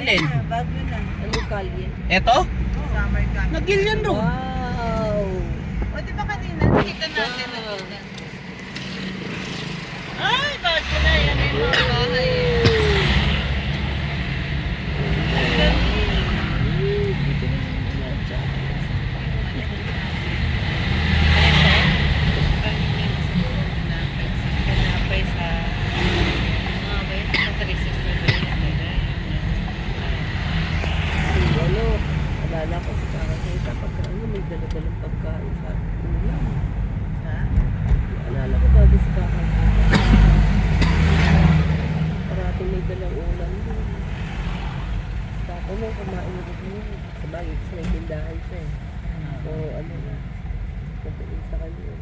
Alin? Bago na. Anong kalye? Eto? Summer camp. Nagil yan doon. Wow! O, di ba kanina? Nakita natin. Ay, bago na. Yan yung mga bahay. Ano, alala ko si Karakita pagka ano, may dala-dalang pagkain sa ulam. Alala ko bago si Karakita. Parating may dalang ulam doon. Tapos mo, kumain ulit mo. Sabagay, kasi may tindahan siya eh. So, ano na, patuloy sa kanya.